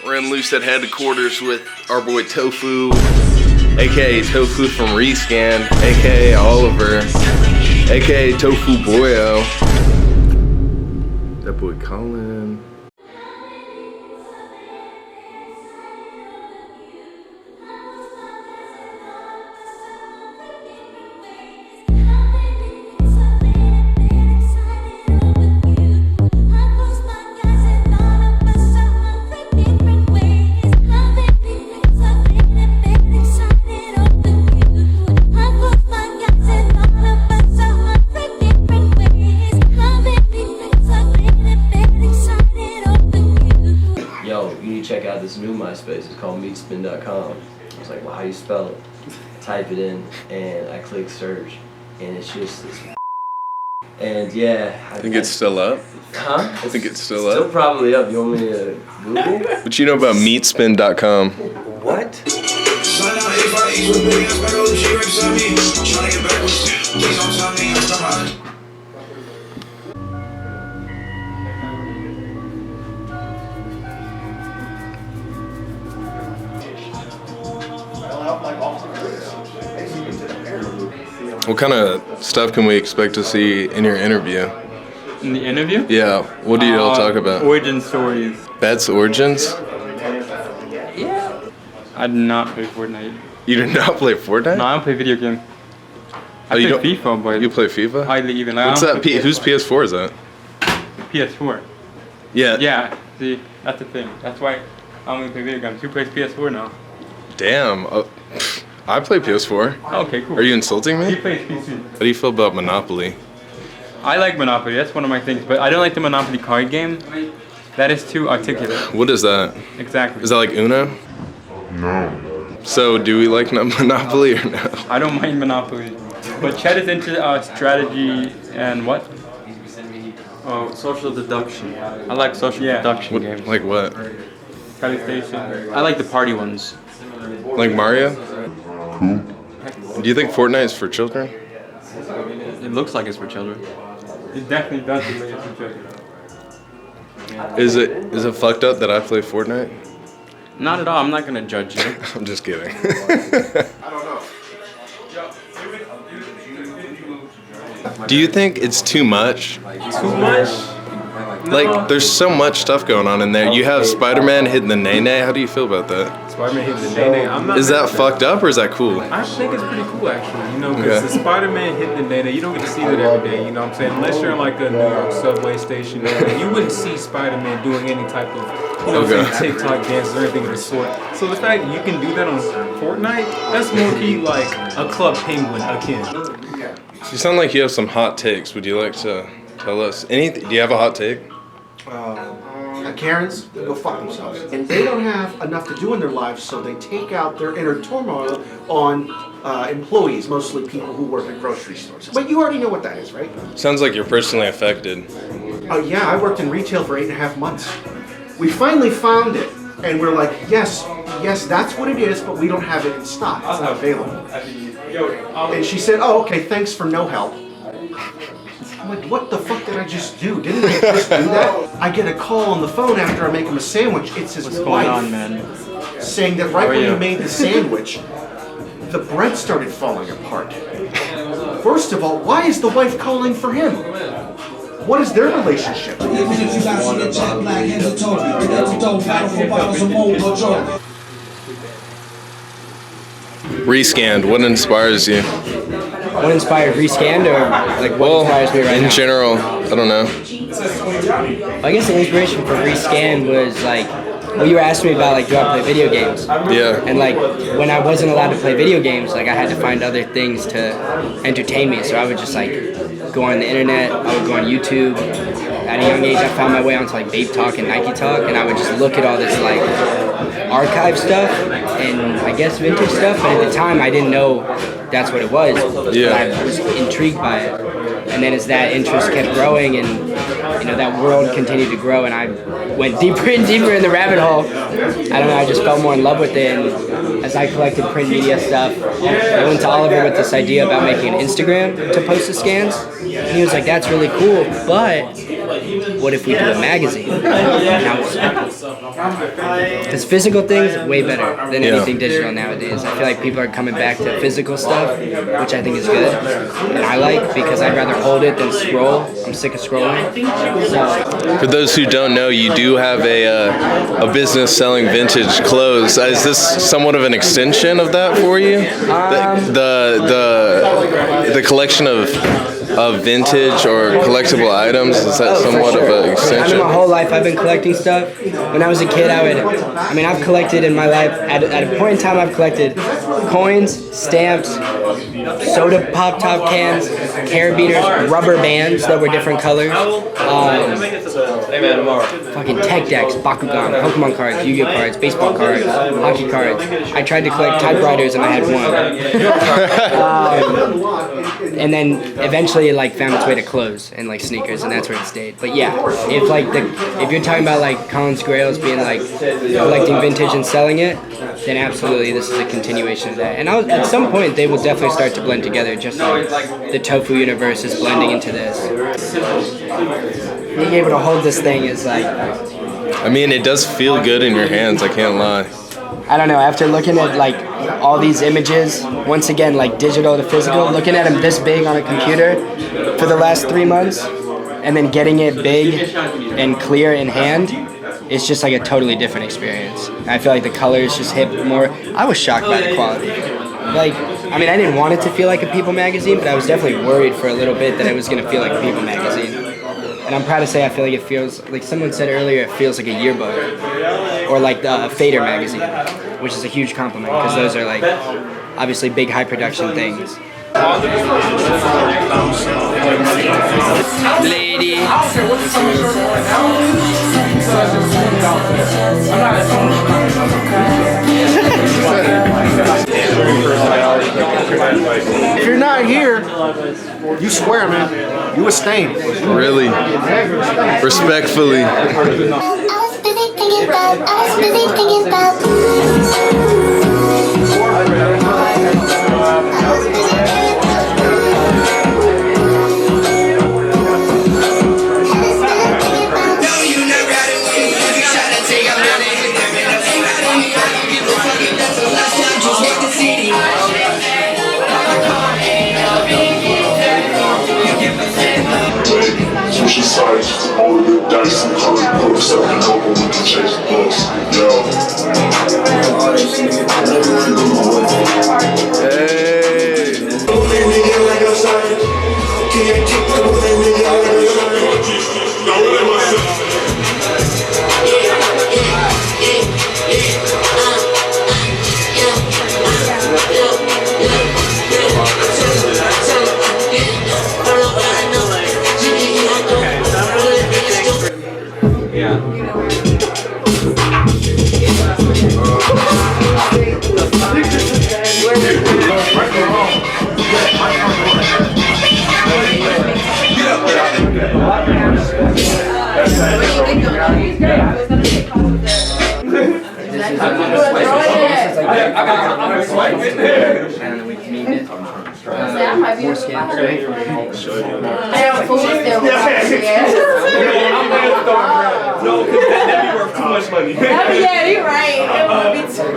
We're in Lucid headquarters with our boy Tofu, aka Tofu from Rescan, aka Oliver, aka Tofu Boyo. That boy Colin. Check out this new MySpace. It's called meetspin.com. I was like, well, how do you spell it? Type it in, and I click search, and it's just this. And yeah, I think it's still up. Huh? I think it's still up. Still probably up. You want me to Google? But you know about meetspin.com. What? What kind of stuff can we expect to see in your interview? In the interview? Yeah. What do you all talk about? Origin stories. That's Origins? Yeah. I do not play Fortnite. You do not play Fortnite? No, I don't play video games. I play FIFA, but... You play FIFA? Hardly even. What's that? Whose PS4 is that? PS4. Yeah. Yeah, see, that's the thing. That's why I only play video games. Who plays PS4 now? Damn. I play PS4. Okay, cool. Are you insulting me? He plays PC. How do you feel about Monopoly? I like Monopoly. That's one of my things. But I don't like the Monopoly card game. That is too articulate. What is that? Exactly. Is that like Uno? No. So do we like Monopoly or no? I don't mind Monopoly. But Chet is into strategy and what? Oh, social deduction. I like social deduction What, games. like what? Tele Station. I like the party ones. Like Mario? Do you think Fortnite is for children? It looks like it's for children. It definitely does relate to children. Is it fucked up that I play Fortnite? Not at all. I'm not gonna judge you. I'm just kidding. Do you think it's too much? Too much? Like, there's so much stuff going on in there. You have Spider-Man hitting the nay-nay. How do you feel about that? Spider-Man hitting the nay-nay. I'm not. Is that fucked up or is that cool? I think it's pretty cool actually. You know, because the Spider-Man hitting the nay-nay, you don't get to see that every day. You know what I'm saying? Unless you're in like a New York subway station, you wouldn't see Spider-Man doing any type of, you know, saying TikTok dances or anything of the sort. So the fact that you can do that on Fortnite, that's more key like a Club Penguin akin. You sound like you have some hot takes. Would you like to tell us anything? Do you have a hot take? Karens, they go fuck themselves. And they don't have enough to do in their lives, so they take out their inner turmoil on employees, mostly people who work at grocery stores. But you already know what that is, right? Sounds like you're personally affected. Oh yeah, I worked in retail for 8.5 months. We finally found it, and we're like, yes, that's what it is, but we don't have it in stock. It's not available. And she said, oh, okay, thanks for no help. I'm like, what the fuck did I just do? Didn't I just do that? I get a call on the phone after I make him a sandwich. It's his wife saying that right when he made the sandwich, the bread started falling apart. First of all, why is the wife calling for him? What is their relationship? Rescanned, what inspires you? What inspired Rescanned, or like what inspires me right now? In general, I don't know. I guess the inspiration for Rescanned was like, well, you were asking me about like, do I play video games? Yeah. And like, when I wasn't allowed to play video games, like I had to find other things to entertain me. So I would just like go on the internet, I would go on YouTube. At a young age, I found my way onto like Babe Talk and Nike Talk, and I would just look at all this like archive stuff and I guess vintage stuff. But at the time, I didn't know that's what it was. Yeah. But I was intrigued by it. And then as that interest kept growing and you know that world continued to grow and I went deeper and deeper in the rabbit hole, I don't know, I just felt more in love with it. And as I collected print media stuff, I went to Oliver with this idea about making an Instagram to post the scans. And he was like, that's really cool, but what if we do a magazine? Because physical things way better than anything digital nowadays. I feel like people are coming back to physical stuff, which I think is good, and I like because I'd rather hold it than scroll. I'm sick of scrolling. So, For those who don't know, you do have a business selling vintage clothes. Is this somewhat of an extension of that for you? The collection of vintage or collectible items, is that somewhat of an extension? My whole life I've been collecting stuff. When I was a kid, I've collected in my life, at a point in time I've collected coins, stamps, soda pop top cans, carabiners, rubber bands that were different colors, fucking tech decks, Bakugan, Pokemon cards, Yu-Gi-Oh cards, baseball cards, hockey cards. I tried to collect typewriters and I had one. And then eventually it like found its way to clothes and like sneakers, and that's where it stayed. But yeah, if you're talking about like Colin's Grails being like collecting vintage and selling it, then absolutely this is a continuation of that. And at some point they will definitely start to blend together, just like the tofu universe is blending into this. Being able to hold this thing is like, I mean, it does feel good in your hands, I can't lie. I don't know, after looking at like all these images, once again, like digital to physical, looking at them this big on a computer for the last 3 months, and then getting it big and clear in hand, it's just like a totally different experience. I feel like the colors just hit more. I was shocked by the quality. Like, I mean, I didn't want it to feel like a People magazine, but I was definitely worried for a little bit that it was going to feel like a People magazine. And I'm proud to say I feel like it feels, like someone said earlier, it feels like a yearbook. Or like the Fader magazine, which is a huge compliment, because those are like, obviously big high production things. Lady. If you're not here, you square, man. You a stain. Really? Respectfully. I was busy thinking about She started to roll the dice and call it books. So we know when we can chase books. Yo. No, because that'd be worth too much money. Yeah, you're right. It would be too